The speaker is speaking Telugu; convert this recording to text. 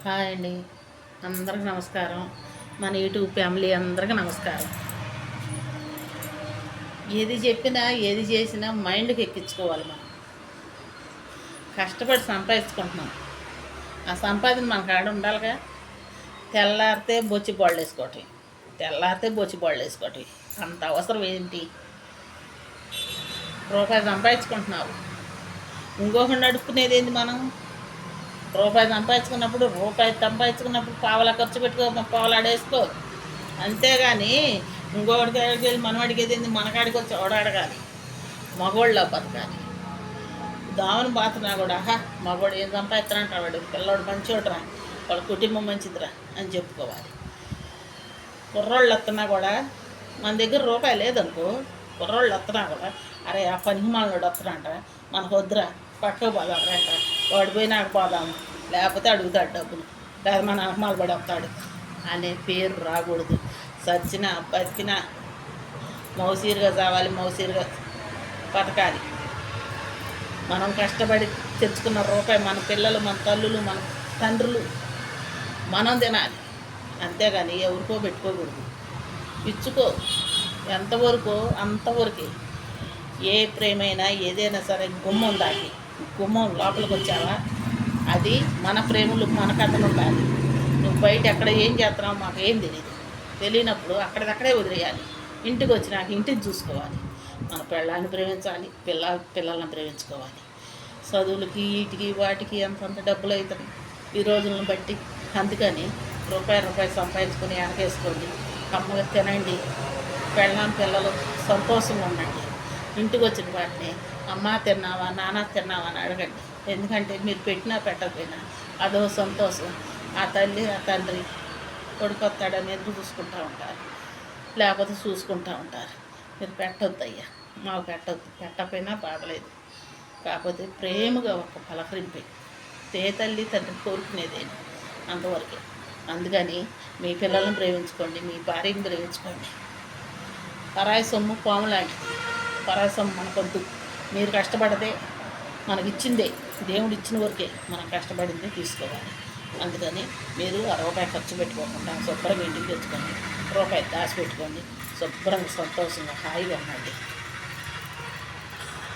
హాయ్ అండి, అందరికి నమస్కారం. మన యూట్యూబ్ ఫ్యామిలీ అందరికీ నమస్కారం. ఏది చెప్పినా ఏది చేసినా మైండ్కి ఎక్కించుకోవాలి. మనం కష్టపడి సంపాదించుకుంటున్నాం, ఆ సంపాదన మన కాడ ఉండాలిగా. తెల్లారితే బొచ్చి బాళ్ళు వేసుకోవటం అంత అవసరం ఏంటి? రూపాయి సంపాదించుకుంటున్నావు, ఇంకొకటి నడుపుకునేది ఏంటి? మనం రూపాయి సంపాదించుకున్నప్పుడు పావలా ఖర్చు పెట్టుకో, పావలా ఆడేసుకో. అంతేగాని ఇంకొకటి దగ్గరికి వెళ్ళి మనం అడిగేది ఏంది? మనకాడికి వచ్చి ఓడాడగాలి, మగోళ్ళ బతకాలి. దావని బాతున్నా కూడా మగోడు ఏం సంపాదిస్తానంటాడు, వాడు పిల్లవాడు మంచోడురా, వాళ్ళ కుటుంబం మంచిదిరా అని చెప్పుకోవాలి. కుర్రోళ్ళు వస్తున్నా కూడా మన దగ్గర రూపాయి లేదనుకో, కుర్రోళ్ళు వస్తున్నా కూడా అరే ఆ పనిమాలనుడు వస్తున్నాంట, మనకు వద్దురా, పక్కకు పోదాంట, వాడు పోయి నాకు పోదాము, లేకపోతే అడుగుతాడు డబ్బులు, లేదా మన అమ్మాలు పడి వస్తాడు అనే పేరు రాకూడదు. సచ్చినా బతికినా మౌసీరుగా చావాలి, మౌసీరుగా బతకాలి. మనం కష్టపడి తెచ్చుకున్న రూపాయి మన పిల్లలు, మన తల్లులు, మన తండ్రులు మనం తినాలి. అంతేగాని ఎవరికో పెట్టుకోకూడదు. ఇచ్చుకో, ఎంతవరకు అంతవరకే. ఏ ప్రేమైనా ఏదైనా సరే గుమ్మం లోపలికి వచ్చావా, అది మన ప్రేమలు మన కథలు ఉండాలి. నువ్వు బయట ఎక్కడ ఏం చేస్తున్నావు మాకు ఏం తెలియనప్పుడు అక్కడికక్కడే వదిలేయాలి. ఇంటికి వచ్చినాక ఇంటిని చూసుకోవాలి. మన పిల్లల్ని ప్రేమించాలి, పిల్లల్ని ప్రేమించుకోవాలి. చదువులకి వీటికి వాటికి అంతంత డబ్బులు అవుతాయి ఈ రోజులను బట్టి. అందుకని రూపాయి సంపాదించుకొని వెనకేసుకోండి, కమ్మగా తినండి, పిల్లలు సంతోషంగా ఉండండి. ఇంటికి వచ్చిన వాటిని అమ్మ తిన్నావా, నాన్న తిన్నావా అని అడగండి. ఎందుకంటే మీరు పెట్టినా పెట్టకపోయినా అదో సంతోషం. ఆ తల్లి ఆ తండ్రి కొడుకు వస్తాడని ఎదురు చూసుకుంటూ ఉంటారు, లేకపోతే చూసుకుంటూ ఉంటారు. మీరు పెట్టొద్దు అయ్యా, మాకు పెట్టకపోయినా బాగలేదు. కాకపోతే ప్రేమగా ఒక పలకరింపే తల్లి తండ్రి కోరుకునేదేంటి అంతవరకే. అందుకని మీ పిల్లలను ప్రేమించుకోండి, మీ భార్యను ప్రేమించుకోండి. పరాయి సొమ్ము పాము లాంటిది, పరాయి సొమ్ము మనకొద్దు. మీరు కష్టపడదే మనకిచ్చిందే, దేవుడు ఇచ్చిన వరకే మనం కష్టపడిందే తీసుకోవాలి. అందుకని మీరు రూపాయి ఖర్చు పెట్టుకోకుండా శుభ్రంగా ఇంటికి తెచ్చుకోండి, రూపాయి దాచిపెట్టుకోండి, శుభ్రంగా సంతోషంగా హాయిగా ఉండండి.